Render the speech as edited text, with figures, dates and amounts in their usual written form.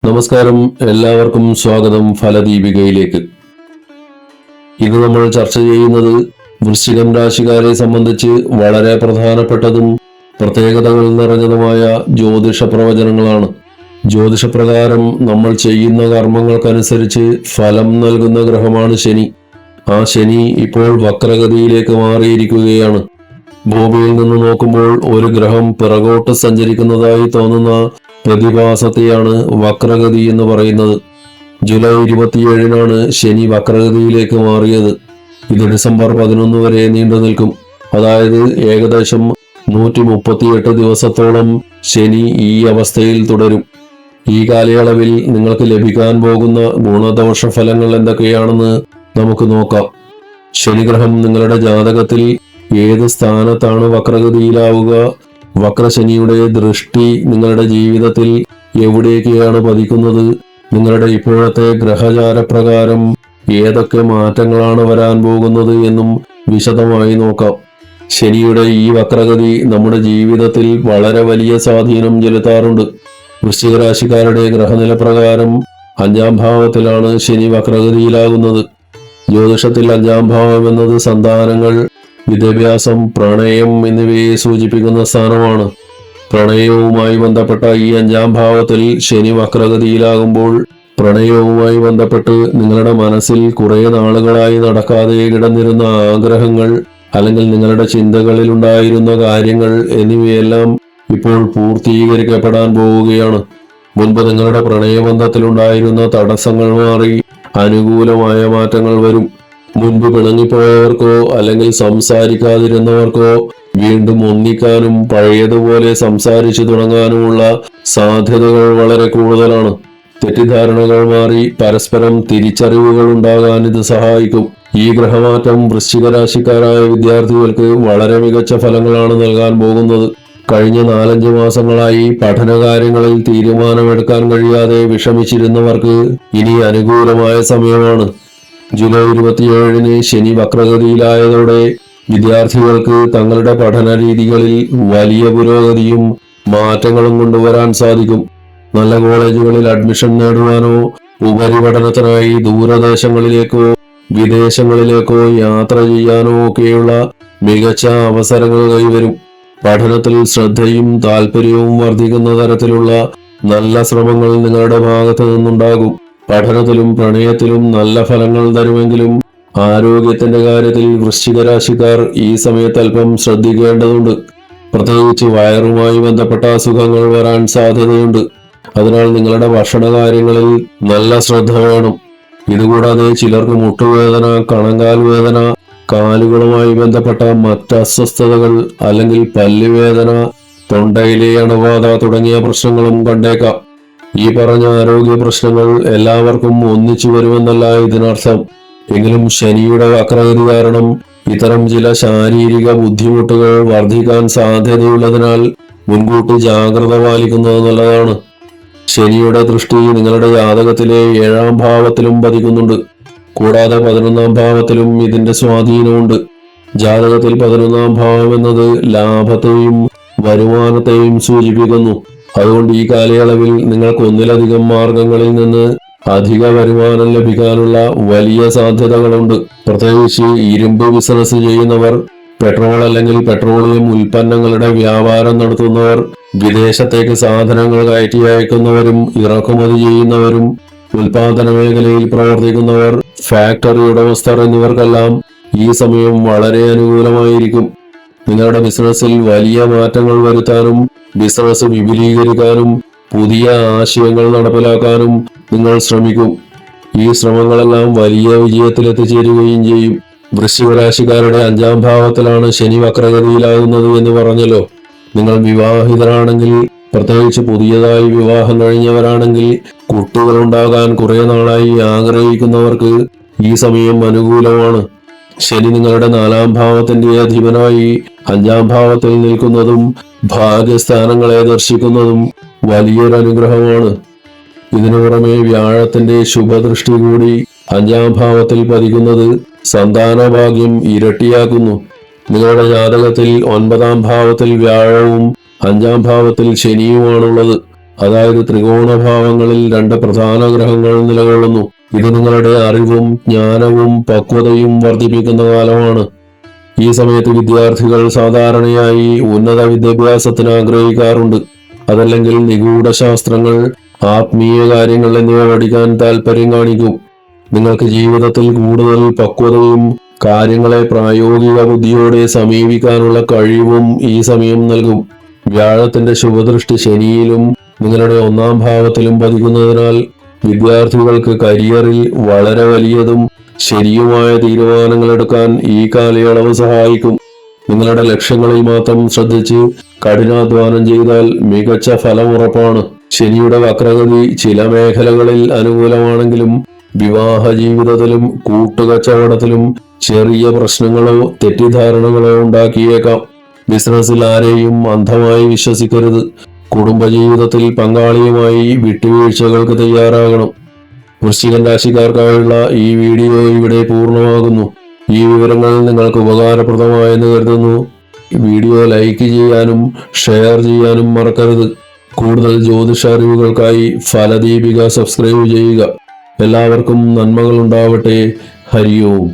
നമസ്കാരം, എല്ലാവർക്കും സ്വാഗതം ഫലദീപികയിലേക്ക്. ഇന്ന് നമ്മൾ ചർച്ച ചെയ്യുന്നത് വൃശ്ചികം രാശിക്കാരെ സംബന്ധിച്ച് വളരെ പ്രധാനപ്പെട്ടതും പ്രത്യേകതകൾ നിറഞ്ഞതുമായ ജ്യോതിഷ പ്രവചനങ്ങളാണ്. ജ്യോതിഷപ്രകാരം നമ്മൾ ചെയ്യുന്ന കർമ്മങ്ങൾക്കനുസരിച്ച് ഫലം നൽകുന്ന ഗ്രഹമാണ് ശനി. ആ ശനി ഇപ്പോൾ വക്രഗതിയിലേക്ക് മാറിയിരിക്കുകയാണ്. ഭൂമിയിൽ നിന്ന് നോക്കുമ്പോൾ ഒരു ഗ്രഹം പിറകോട്ട് സഞ്ചരിക്കുന്നതായി തോന്നുന്ന പ്രതിഭാസത്തെയാണ് വക്രഗതി എന്ന് പറയുന്നത്. ജൂലൈ 27-നാണ് ശനി വക്രഗതിയിലേക്ക് മാറിയത്. ഇത് ഡിസംബർ 11 വരെ നീണ്ടു നിൽക്കും. അതായത് ഏകദേശം 138 ദിവസത്തോളം ശനി ഈ അവസ്ഥയിൽ തുടരും. ഈ കാലയളവിൽ നിങ്ങൾക്ക് ലഭിക്കാൻ പോകുന്ന ഗുണദോഷ ഫലങ്ങൾ എന്തൊക്കെയാണെന്ന് നമുക്ക് നോക്കാം. ശനിഗ്രഹം നിങ്ങളുടെ ജാതകത്തിൽ ഏത് സ്ഥാനത്താണ് വക്രഗതിയിലാവുക, വക്രശനിയുടെ ദൃഷ്ടി നിങ്ങളുടെ ജീവിതത്തിൽ എവിടേക്കാണ് പതിക്കുന്നത്, നിങ്ങളുടെ ഇപ്പോഴത്തെ ഗ്രഹചാരപ്രകാരം ഏതൊക്കെ മാറ്റങ്ങളാണ് വരാൻ പോകുന്നത് എന്നും വിശദമായി നോക്കാം. ശനിയുടെ ഈ വക്രഗതി നമ്മുടെ ജീവിതത്തിൽ വളരെ വലിയ സ്വാധീനം ചെലുത്താറുണ്ട്. വൃശ്ചിക രാശിക്കാരുടെ ഗ്രഹനില പ്രകാരം 5-ാം ഭാവത്തിലാണ് ശനി വക്രഗതിയിലാകുന്നത്. ജ്യോതിഷത്തിൽ 5-ാം ഭാവം എന്നത് സന്താനങ്ങൾ, വിദ്യാഭ്യാസം, പ്രണയം എന്നിവയെ സൂചിപ്പിക്കുന്ന സ്ഥാനമാണ്. പ്രണയവുമായി ബന്ധപ്പെട്ട ഈ 5-ാം ഭാവത്തിൽ ശനി വക്രഗതിയിലാകുമ്പോൾ പ്രണയവുമായി ബന്ധപ്പെട്ട് നിങ്ങളുടെ മനസ്സിൽ കുറെ നാളുകളായി നടക്കാതെ കിടന്നിരുന്ന ആഗ്രഹങ്ങൾ അല്ലെങ്കിൽ നിങ്ങളുടെ ചിന്തകളിൽ ഉണ്ടായിരുന്ന കാര്യങ്ങൾ എന്നിവയെല്ലാം ഇപ്പോൾ പൂർത്തീകരിക്കപ്പെടാൻ പോവുകയാണ്. മുൻപ് നിങ്ങളുടെ പ്രണയബന്ധത്തിലുണ്ടായിരുന്ന തടസ്സങ്ങൾ മാറി അനുകൂലമായ മാറ്റങ്ങൾ വരും. മുൻപ് പിണങ്ങിപ്പോയവർക്കോ അല്ലെങ്കിൽ സംസാരിക്കാതിരുന്നവർക്കോ വീണ്ടും ഒന്നിക്കാനും പഴയതുപോലെ സംസാരിച്ചു തുടങ്ങാനുമുള്ള സാധ്യതകൾ വളരെ കൂടുതലാണ്. തെറ്റിദ്ധാരണകൾ മാറി പരസ്പരം തിരിച്ചറിവുകൾ ഉണ്ടാകാൻ ഇത് സഹായിക്കും. ഈ ഗ്രഹമാറ്റം വൃശ്ചിക രാശിക്കാരായ വിദ്യാർത്ഥികൾക്ക് വളരെ മികച്ച ഫലങ്ങളാണ് നൽകാൻ പോകുന്നത്. കഴിഞ്ഞ 4-5 മാസങ്ങളായി പഠനകാര്യങ്ങളിൽ തീരുമാനമെടുക്കാൻ കഴിയാതെ വിഷമിച്ചിരുന്നവർക്ക് ഇനി അനുകൂലമായ സമയമാണ്. ജൂലൈ 27-ന് ശനി വക്രഗതിയിലായതോടെ വിദ്യാർത്ഥികൾക്ക് തങ്ങളുടെ പഠന രീതികളിൽ വലിയ പുരോഗതിയും മാറ്റങ്ങളും കൊണ്ടുവരാൻ സാധിക്കും. നല്ല കോളേജുകളിൽ അഡ്മിഷൻ നേടുവാനോ ഉപരിപഠനത്തിനായി ദൂരദേശങ്ങളിലേക്കോ വിദേശങ്ങളിലേക്കോ യാത്ര ചെയ്യാനോ ഒക്കെയുള്ള മികച്ച അവസരങ്ങൾ കൈവരും. പഠനത്തിൽ ശ്രദ്ധയും താല്പര്യവും വർദ്ധിക്കുന്ന തരത്തിലുള്ള നല്ല ശ്രമങ്ങൾ നിങ്ങളുടെ ഭാഗത്തു നിന്നുണ്ടാകും. പഠനത്തിലും പ്രണയത്തിലും നല്ല ഫലങ്ങൾ തരുമെങ്കിലും ആരോഗ്യത്തിന്റെ കാര്യത്തിൽ വൃശ്ചിക രാശിക്കാർ ഈ സമയത്ത് അല്പം ശ്രദ്ധിക്കേണ്ടതുണ്ട്. പ്രത്യേകിച്ച് വയറുമായി ബന്ധപ്പെട്ട അസുഖങ്ങൾ വരാൻ സാധ്യതയുണ്ട്. അതിനാൽ നിങ്ങളുടെ ഭക്ഷണ കാര്യങ്ങളിൽ നല്ല ശ്രദ്ധ വേണം. ഇതുകൂടാതെ ചിലർക്ക് മുട്ടുവേദന, കണങ്കാൽ വേദന, കാലുകളുമായി ബന്ധപ്പെട്ട മറ്റ് അസ്വസ്ഥതകൾ അല്ലെങ്കിൽ പല്ലുവേദന, തൊണ്ടയിലെ അണുബാധ തുടങ്ങിയ പ്രശ്നങ്ങളും കണ്ടേക്കാം. ഈ പറഞ്ഞ ആരോഗ്യ പ്രശ്നങ്ങൾ എല്ലാവർക്കും ഒന്നിച്ചു വരുമെന്നല്ല ഇതിനർത്ഥം. എങ്കിലും ശനിയുടെ വക്രഗതി കാരണം ഇത്തരം ചില ശാരീരിക ബുദ്ധിമുട്ടുകൾ വർദ്ധിക്കാൻ സാധ്യതയുള്ളതിനാൽ മുൻകൂട്ടി ജാഗ്രത പാലിക്കുന്നത് നല്ലതാണ്. ശനിയുടെ ദൃഷ്ടി നിങ്ങളുടെ ജാതകത്തിലെ 7-ാം ഭാവത്തിലും പതിക്കുന്നുണ്ട്. കൂടാതെ 11-ാം ഭാവത്തിലും ഇതിന്റെ സ്വാധീനമുണ്ട്. ജാതകത്തിൽ 11-ാം ഭാവം എന്നത് ലാഭത്തെയും വരുമാനത്തെയും സൂചിപ്പിക്കുന്നു. അതുകൊണ്ട് ഈ കാലയളവിൽ നിങ്ങൾക്ക് ഒന്നിലധികം മാർഗങ്ങളിൽ നിന്ന് അധിക വരുമാനം ലഭിക്കാനുള്ള വലിയ സാധ്യതകളുണ്ട്. പ്രത്യേകിച്ച് ഇരുമ്പ് ബിസിനസ് ചെയ്യുന്നവർ, പെട്രോൾ അല്ലെങ്കിൽ പെട്രോളിയം ഉൽപ്പന്നങ്ങളുടെ വ്യാപാരം നടത്തുന്നവർ, വിദേശത്തേക്ക് സാധനങ്ങൾ കയറ്റി അയക്കുന്നവരും ഇറക്കുമതി ചെയ്യുന്നവരും, ഉൽപാദന മേഖലയിൽ പ്രവർത്തിക്കുന്നവർ, ഫാക്ടറി ഉടമസ്ഥർ എന്നിവർക്കെല്ലാം ഈ സമയം വളരെ അനുകൂലമായിരിക്കും. നിങ്ങളുടെ ബിസിനസ്സിൽ വലിയ മാറ്റങ്ങൾ വരുത്താനും ബിസിനസ് വിപുലീകരിക്കാനും പുതിയ ആശയങ്ങൾ നടപ്പിലാക്കാനും നിങ്ങൾ ശ്രമിക്കും. ഈ ശ്രമങ്ങളെല്ലാം വലിയ വിജയത്തിലെത്തിച്ചേരുകയും ചെയ്യും. വൃശ്ചിക രാശിക്കാരുടെ 5-ാം ഭാവത്തിലാണ് ശനി വക്രഗതിയിലാകുന്നത് എന്ന് പറഞ്ഞല്ലോ. നിങ്ങൾ വിവാഹിതരാണെങ്കിൽ, പ്രത്യേകിച്ച് പുതിയതായി വിവാഹം കഴിഞ്ഞവരാണെങ്കിൽ, കുട്ടികളുണ്ടാകാൻ കുറെ നാളായി ആഗ്രഹിക്കുന്നവർക്ക് ഈ സമയം അനുകൂലമാണ്. ശനി നിങ്ങളുടെ 4-ാം ഭാവത്തിന്റെ അധിപനായി 5-ാം ഭാവത്തിൽ നിൽക്കുന്നതും ഭാഗ്യസ്ഥാനങ്ങളെ ദർശിക്കുന്നതും വലിയൊരു അനുഗ്രഹമാണ്. ഇതിനു പുറമെ വ്യാഴത്തിന്റെ ശുഭദൃഷ്ടി കൂടി 5-ാം ഭാവത്തിൽ പതിക്കുന്നത് സന്താനഭാഗ്യം ഇരട്ടിയാക്കുന്നു. നിങ്ങളുടെ ജാതകത്തിൽ 9-ാം ഭാവത്തിൽ വ്യാഴവും 5-ാം ഭാവത്തിൽ ശനിയുമാണുള്ളത്. അതായത് ത്രികോണഭാവങ്ങളിൽ 2 പ്രധാന ഗ്രഹങ്ങൾ നിലകൊള്ളുന്നു. ഇത് നിങ്ങളുടെ അറിവും ജ്ഞാനവും പക്വതയും വർദ്ധിപ്പിക്കുന്ന കാലമാണ്. ഈ സമയത്ത് വിദ്യാർത്ഥികൾ സാധാരണയായി ഉന്നത വിദ്യാഭ്യാസത്തിന് ആഗ്രഹിക്കാറുണ്ട്. അതല്ലെങ്കിൽ നിഗൂഢ ശാസ്ത്രങ്ങൾ, ആത്മീയ കാര്യങ്ങൾ എന്നിവ പഠിക്കാൻ താല്പര്യം കാണിക്കും. നിങ്ങൾക്ക് ജീവിതത്തിൽ കൂടുതൽ പക്വതയും കാര്യങ്ങളെ പ്രായോഗിക ബുദ്ധിയോടെ സമീപിക്കാനുള്ള കഴിവും ഈ സമയം നൽകും. വ്യാഴത്തിന്റെ ശുഭദൃഷ്ടി ശനിയിലും നിങ്ങളുടെ 1-ാം ഭാവത്തിലും പതിക്കുന്നതിനാൽ വിദ്യാർത്ഥികൾക്ക് കരിയറിൽ വളരെ വലിയതും ശരിയുമായ തീരുമാനങ്ങൾ എടുക്കാൻ ഈ കാലയളവ് സഹായിക്കും. നിങ്ങളുടെ ലക്ഷ്യങ്ങളിൽ മാത്രം ശ്രദ്ധിച്ച് കഠിനാധ്വാനം ചെയ്താൽ മികച്ച ഫലം ഉറപ്പാണ്. ശനിയുടെ വക്രഗതി ചില മേഖലകളിൽ അനുകൂലമാണെങ്കിലും വിവാഹ ജീവിതത്തിലും കൂട്ടുകച്ചവടത്തിലും ചെറിയ പ്രശ്നങ്ങളോ തെറ്റിദ്ധാരണകളോ ഉണ്ടാക്കിയേക്കാം. ബിസിനസ്സിൽ ആരെയും അന്ധമായി വിശ്വസിക്കരുത്. കുടുംബജീവിതത്തിൽ പങ്കാളിയുമായി വിട്ടുവീഴ്ചകൾക്ക് തയ്യാറാകണം. വൃശ്ചികം രാശിക്കാർക്കായുള്ള ഈ വീഡിയോ ഇവിടെ പൂർണ്ണമാകുന്നു. ഈ വിവരങ്ങൾ നിങ്ങൾക്ക് ഉപകാരപ്രദമായെന്ന് കരുതുന്നു. വീഡിയോ ലൈക്ക് ചെയ്യാനും ഷെയർ ചെയ്യാനും മറക്കരുത്. കൂടുതൽ ജ്യോതിഷ അറിവുകൾക്കായി ഫലദീപിക സബ്സ്ക്രൈബ് ചെയ്യുക. എല്ലാവർക്കും നന്മകൾ ഉണ്ടാവട്ടെ. ഹരി ഓം.